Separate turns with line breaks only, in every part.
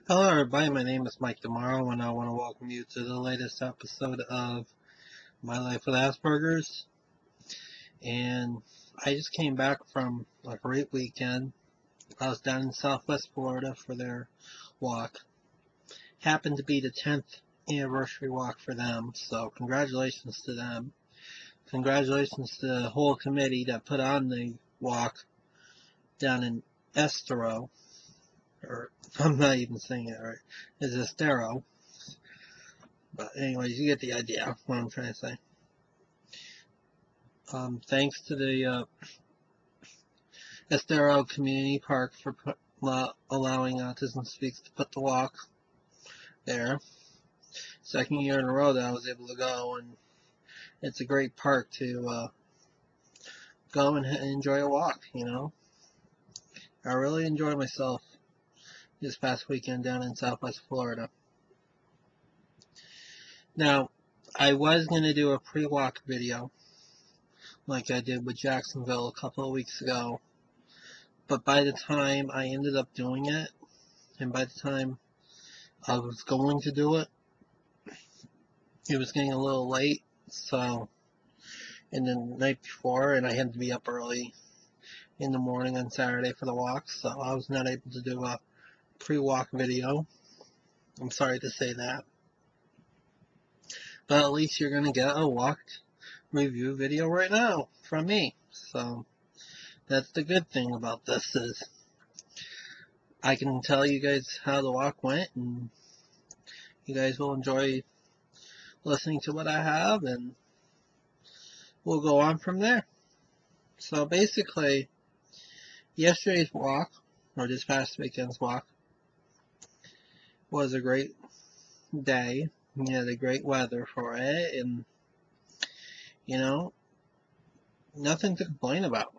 Hello, everybody. My name is Mike Demaro, and I want to welcome you to the latest episode of My Life with Asperger's. And I just came back from a great weekend. I was down in Southwest Florida for their walk. Happened to be the 10th anniversary walk for them, so congratulations to them. Congratulations to the whole committee that put on the walk down in Estero, or I'm not even saying it right. It's Estero. But anyways, you get the idea what I'm trying to say. Thanks to the Estero Community Park for allowing Autism Speaks to put the walk there. Second year in a row that I was able to go, and it's a great park to go and enjoy a walk, I really enjoyed myself this past weekend down in Southwest Florida. Now, I was going to do a pre-walk video like I did with Jacksonville a couple of weeks ago, but by the time I ended up doing it, and by the time I was going to do it, it was getting a little late, so, and the night before, and I had to be up early in the morning on Saturday for the walk, so I was not able to do a pre-walk video. I'm sorry to say that. But at least you're going to get a walk review video right now from me. So, that's the good thing about this is I can tell you guys how the walk went, and you guys will enjoy listening to what I have, and we'll go on from there. So basically, yesterday's walk, or this past weekend's walk, was a great day. We had a great weather for it, and, nothing to complain about.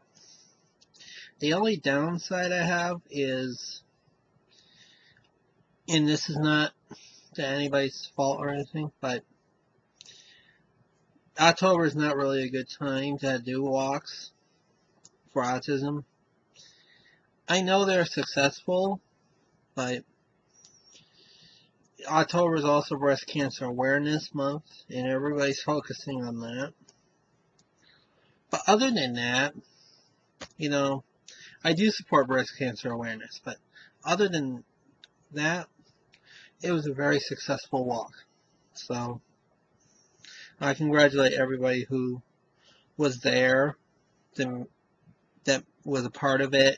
The only downside I have is, and this is not to anybody's fault or anything, but October is not really a good time to do walks for autism. I know they're successful, but October is also Breast Cancer Awareness Month, and everybody's focusing on that. But other than that, I do support breast cancer awareness, but other than that, it was a very successful walk. So, I congratulate everybody who was there, that was a part of it.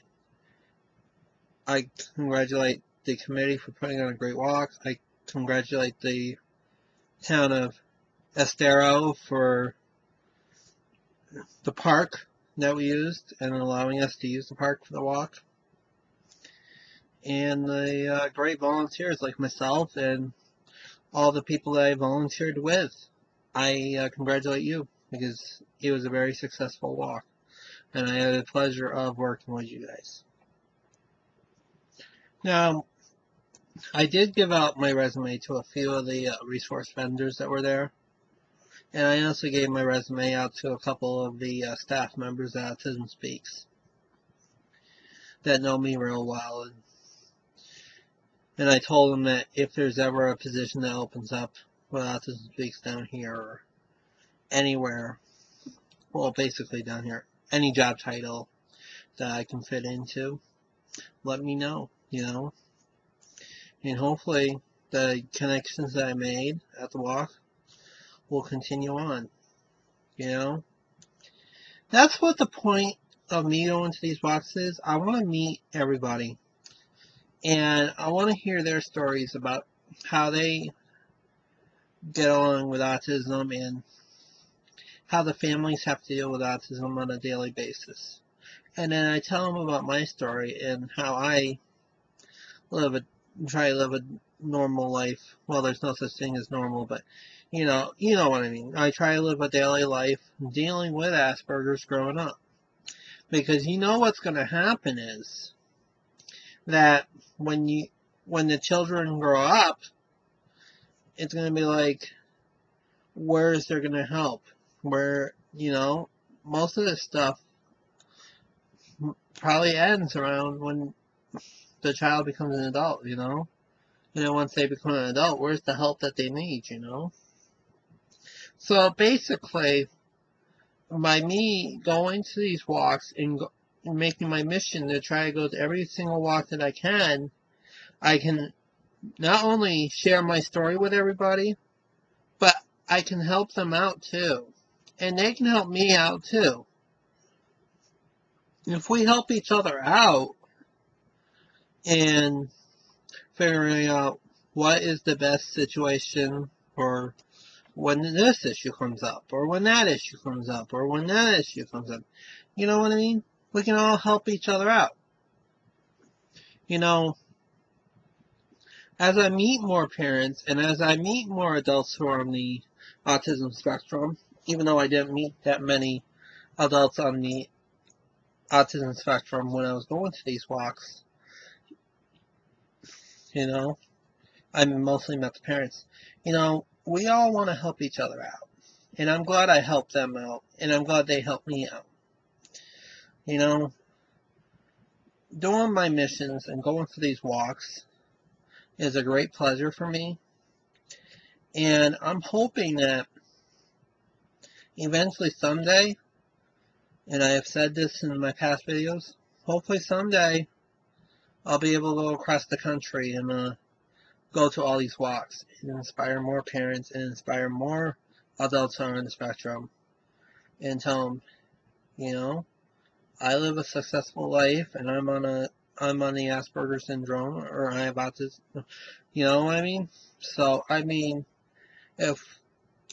I congratulate the committee for putting on a great walk. I congratulate the town of Estero for the park that we used and allowing us to use the park for the walk. And the great volunteers like myself and all the people that I volunteered with. I congratulate you because it was a very successful walk. And I had the pleasure of working with you guys. Now, I did give out my resume to a few of the resource vendors that were there. And I also gave my resume out to a couple of the staff members at Autism Speaks that know me real well. And I told them that if there's ever a position that opens up with Autism Speaks down here or anywhere, well, basically down here, any job title that I can fit into, let me know, And hopefully the connections that I made at the walk will continue on, That's what the point of me going to these walks is. I want to meet everybody. And I want to hear their stories about how they get along with autism and how the families have to deal with autism on a daily basis. And then I tell them about my story and how I try to live a normal life. Well, there's no such thing as normal, but you know what I mean. I try to live a daily life dealing with Asperger's growing up. Because what's going to happen is that when the children grow up, it's going to be like, where is there going to help? Where, most of this stuff probably ends around when the child becomes an adult, And then once they become an adult, where's the help that they need, you know? So basically, by me going to these walks and making my mission to try to go to every single walk that I can not only share my story with everybody, but I can help them out too. And they can help me out too. If we help each other out in figuring out what is the best situation for when this issue comes up, or when that issue comes up, or when that issue comes up, you know what I mean? We can all help each other out. You know, as I meet more parents and as I meet more adults who are on the autism spectrum, even though I didn't meet that many adults on the autism spectrum when I was going to these walks, you know, I mostly met the parents. You know, we all want to help each other out. And I'm glad I helped them out. And I'm glad they helped me out. You know, doing my missions and going for these walks is a great pleasure for me. And I'm hoping that eventually someday, and I have said this in my past videos, hopefully someday I'll be able to go across the country and go to all these walks and inspire more parents and inspire more adults who are on the spectrum and tell them, you know, I live a successful life and I'm on the Asperger syndrome, or I have autism, you know what I mean? So, I mean, if,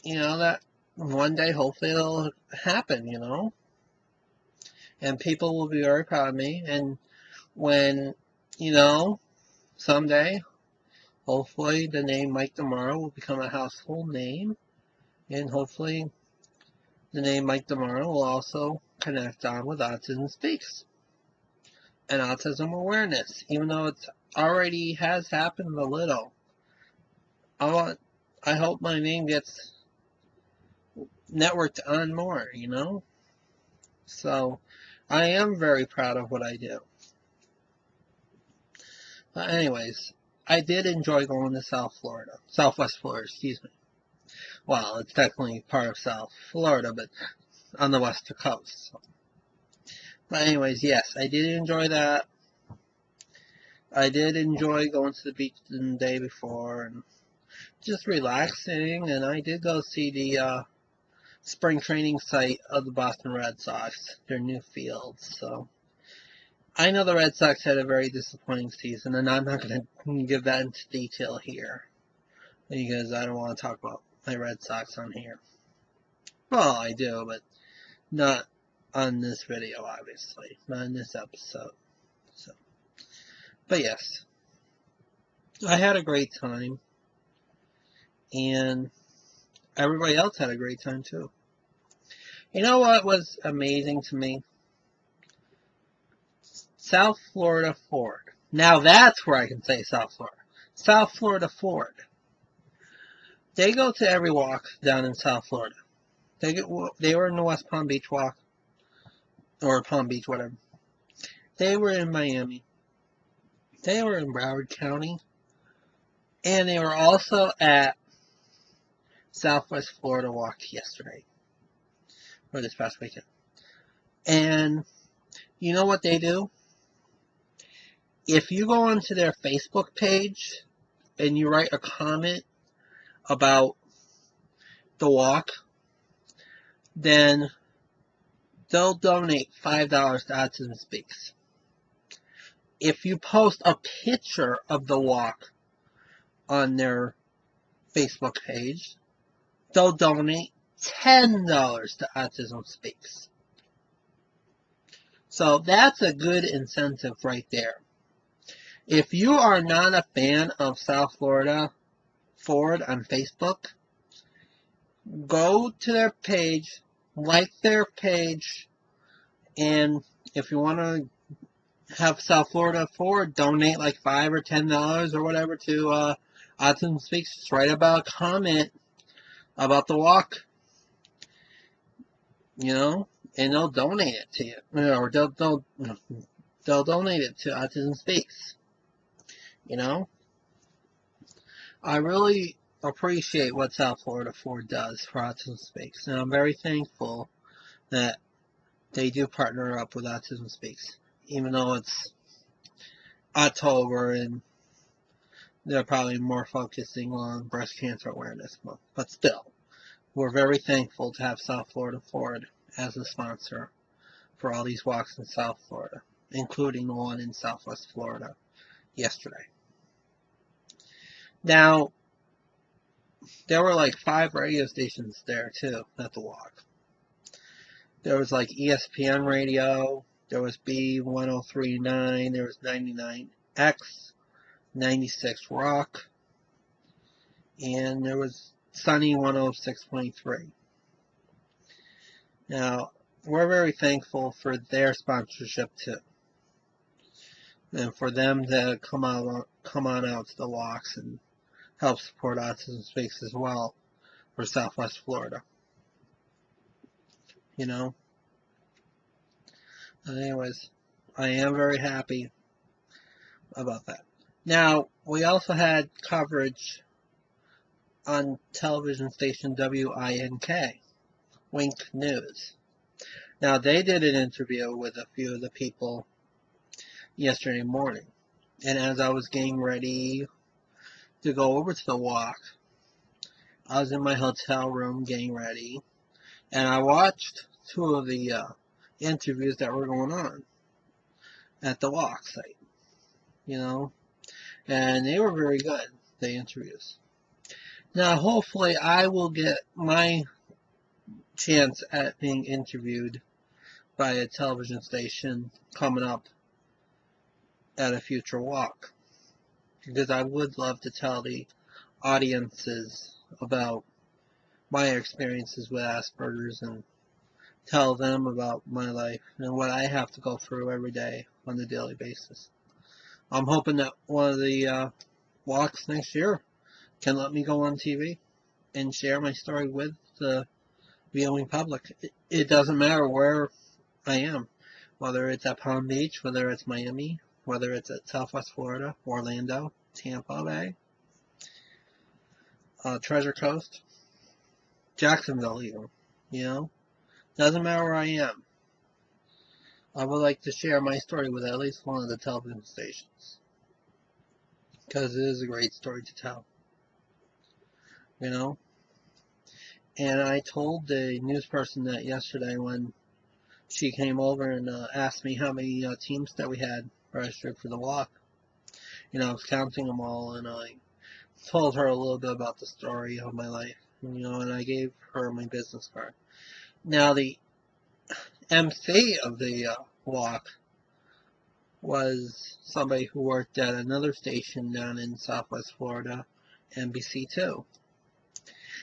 you know, that one day hopefully it'll happen, you know, and people will be very proud of me, and when, you know, someday, hopefully the name Mike Tomorrow will become a household name, and hopefully the name Mike Tomorrow will also connect on with Autism Speaks and autism awareness, even though it already has happened a little. I hope my name gets networked on more, you know? So, I am very proud of what I do. But anyways, I did enjoy going to Southwest Florida, excuse me. Well, it's technically part of South Florida, but on the west coast. So. But anyways, yes, I did enjoy that. I did enjoy going to the beach the day before and just relaxing, and I did go see the spring training site of the Boston Red Sox, their new field. So I know the Red Sox had a very disappointing season, and I'm not going to give that into detail here because I don't want to talk about my Red Sox on here. Well, I do, but not on this video, obviously. Not in this episode. So, but yes, I had a great time, and everybody else had a great time too. You know what was amazing to me? South Florida Ford. Now that's where I can say South Florida. South Florida Ford. They go to every walk down in South Florida. They were in the West Palm Beach walk, or Palm Beach, whatever. They were in Miami. They were in Broward County. And they were also at Southwest Florida Walk yesterday. Or this past weekend. And you know what they do? If you go onto their Facebook page and you write a comment about the walk, then they'll donate $5 to Autism Speaks. If you post a picture of the walk on their Facebook page, they'll donate $10 to Autism Speaks. So that's a good incentive right there. If you are not a fan of South Florida Ford on Facebook, go to their page, like their page, and if you want to have South Florida Ford donate like $5 or $10 or whatever to Autism Speaks, just write about a comment about the walk, you know, and they'll donate it to you, or they'll donate it to Autism Speaks, you know. I really appreciate what South Florida Ford does for Autism Speaks, and I'm very thankful that they do partner up with Autism Speaks, even though it's October and they're probably more focusing on Breast Cancer Awareness Month. But still, we're very thankful to have South Florida Ford as a sponsor for all these walks in South Florida, including the one in Southwest Florida yesterday. Now, there were like 5 radio stations there too at the walk. There was like ESPN radio, there was B1039, there was 99X, 96 Rock, and there was Sunny 106.3. Now, we're very thankful for their sponsorship too, and for them to come on out to the walks and help support Autism Speaks as well for Southwest Florida. You know? But anyways, I am very happy about that. Now, we also had coverage on television station WINK, Wink News. Now, they did an interview with a few of the people yesterday morning. And as I was getting ready to go over to the walk, I was in my hotel room getting ready, and I watched 2 of the interviews that were going on at the walk site, you know, and they were very good, the interviews. Now, hopefully, I will get my chance at being interviewed by a television station coming up at a future walk, because I would love to tell the audiences about my experiences with Asperger's and tell them about my life and what I have to go through every day on a daily basis. I'm hoping that one of the walks next year can let me go on TV and share my story with the viewing public. It doesn't matter where I am, whether it's at Palm Beach, whether it's Miami, whether it's at Southwest Florida, Orlando, Tampa Bay, Treasure Coast, Jacksonville even, you know? Doesn't matter where I am. I would like to share my story with at least one of the television stations, because it is a great story to tell, you know? And I told the news person that yesterday when she came over and asked me how many teams that we had registered for the walk. You know, I was counting them all, and I told her a little bit about the story of my life, you know, and I gave her my business card. Now, the MC of the walk was somebody who worked at another station down in Southwest Florida, NBC2.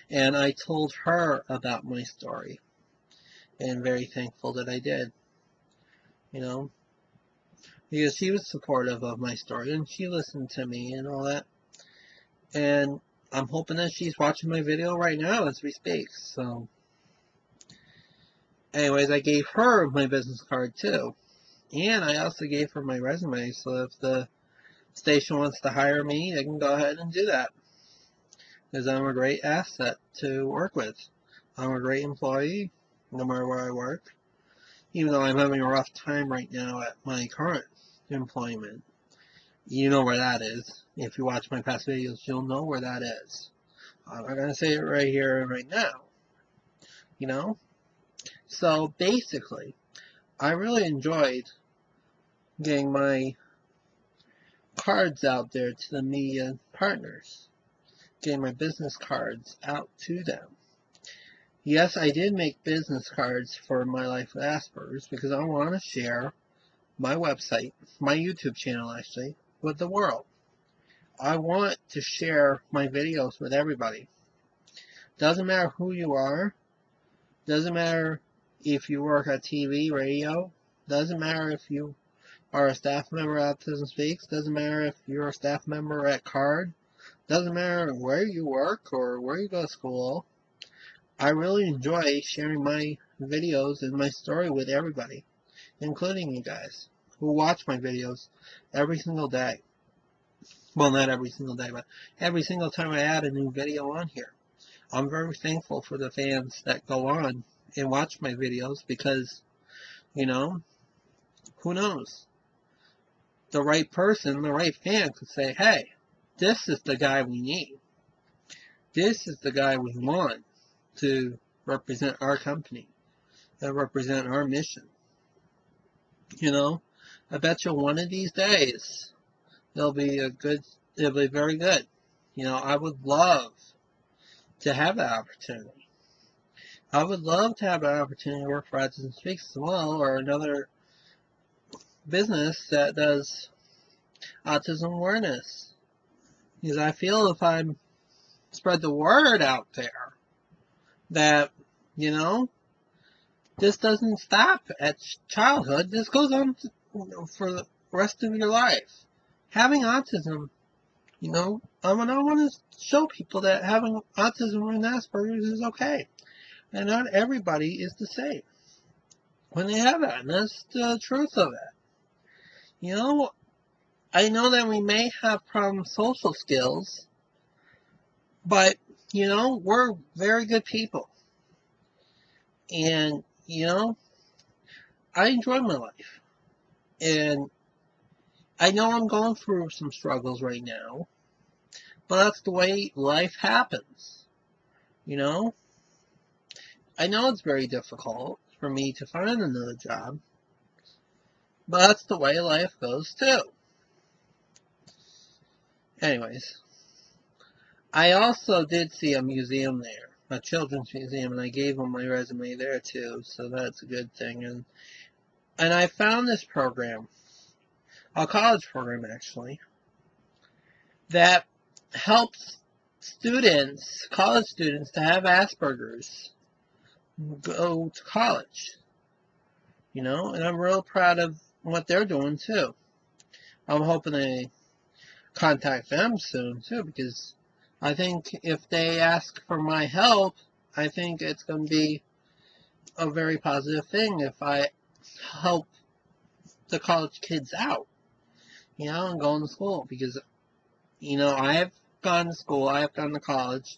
And I told her about my story, and very thankful that I did, you know, because she was supportive of my story, and she listened to me and all that. And I'm hoping that she's watching my video right now as we speak. So, anyways, I gave her my business card too. And I also gave her my resume, so if the station wants to hire me, they can go ahead and do that. Because I'm a great asset to work with. I'm a great employee, no matter where I work. Even though I'm having a rough time right now at my current employment. You know where that is. If you watch my past videos, you'll know where that is. I'm not going to say it right here and right now. You know? So, basically, I really enjoyed getting my cards out there to the media partners. Getting my business cards out to them. Yes, I did make business cards for My Life with Asperger's because I want to share my website, my YouTube channel actually, with the world. I want to share my videos with everybody. Doesn't matter who you are. Doesn't matter if you work at TV, radio. Doesn't matter if you are a staff member at Autism Speaks. Doesn't matter if you're a staff member at CARD. Doesn't matter where you work or where you go to school. I really enjoy sharing my videos and my story with everybody, including you guys who watch my videos every single day. Well, not every single day, but every single time I add a new video on here. I'm very thankful for the fans that go on and watch my videos because, you know, who knows? The right person, the right fan could say, hey, this is the guy we need. This is the guy we want to represent our company and represent our mission. You know, I bet you one of these days it'll be very good. You know, I would love to have that opportunity. I would love to have an opportunity to work for Autism Speaks as well, or another business that does autism awareness. Because I feel if I spread the word out there that, you know, this doesn't stop at childhood. This goes on for the rest of your life. Having autism, you know, I want to show people that having autism and Asperger's is okay. And not everybody is the same when they have that. And that's the truth of it. You know, I know that we may have problem social skills, but, you know, we're very good people. And, you know, I enjoy my life. And I know I'm going through some struggles right now, but that's the way life happens. You know? I know it's very difficult for me to find another job, but that's the way life goes too. Anyways, I also did see a museum there, a children's museum, and I gave them my resume there too, so that's a good thing. And I found this program, a college program actually, that helps students, college students, to have Asperger's go to college. You know, and I'm real proud of what they're doing too. I'm hoping to contact them soon too, because I think if they ask for my help, I think it's going to be a very positive thing if I help the college kids out, you know, and going to school. Because, you know, I have gone to school, I have gone to college,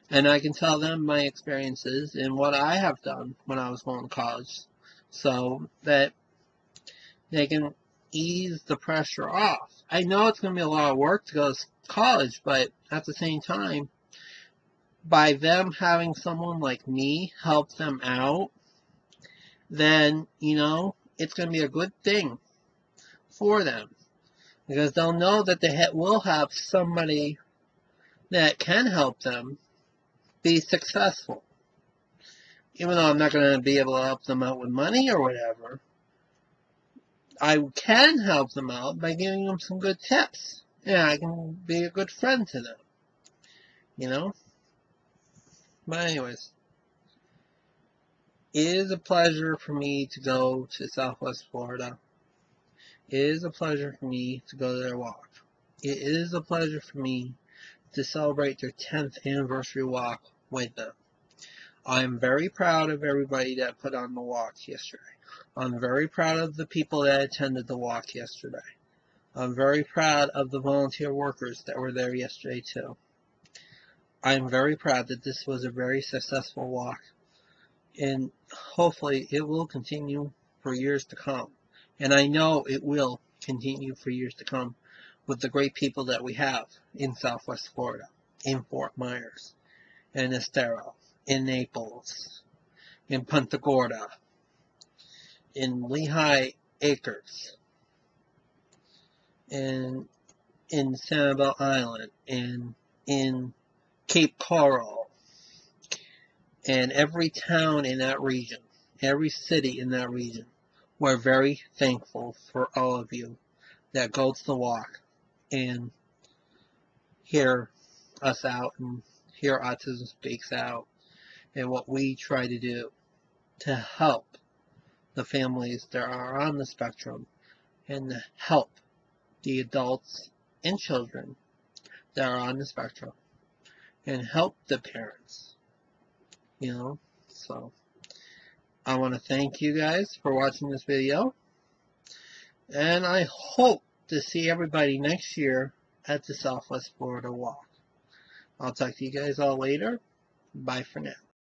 and I can tell them my experiences and what I have done when I was going to college, so that they can ease the pressure off. I know it's going to be a lot of work to go to college, but at the same time, by them having someone like me help them out, then, you know, it's going to be a good thing for them. Because they'll know that they will have somebody that can help them be successful. Even though I'm not going to be able to help them out with money or whatever, I can help them out by giving them some good tips. Yeah, I can be a good friend to them. You know? But anyways, it is a pleasure for me to go to Southwest Florida. It is a pleasure for me to go to their walk. It is a pleasure for me to celebrate their 10th anniversary walk with them. I'm very proud of everybody that put on the walk yesterday. I'm very proud of the people that attended the walk yesterday. I'm very proud of the volunteer workers that were there yesterday too. I'm very proud that this was a very successful walk, and hopefully it will continue for years to come. And I know it will continue for years to come with the great people that we have in Southwest Florida, in Fort Myers, in Estero, in Naples, in Punta Gorda, in Lehigh Acres, in Sanibel Island, and in Cape Coral, and every town in that region, every city in that region. We're very thankful for all of you that go to the walk and hear us out and hear Autism Speaks out and what we try to do to help the families that are on the spectrum and to help the adults and children that are on the spectrum and help the parents, you know. So I want to thank you guys for watching this video, and I hope to see everybody next year at the Southwest Florida Walk. I'll talk to you guys all later. Bye for now.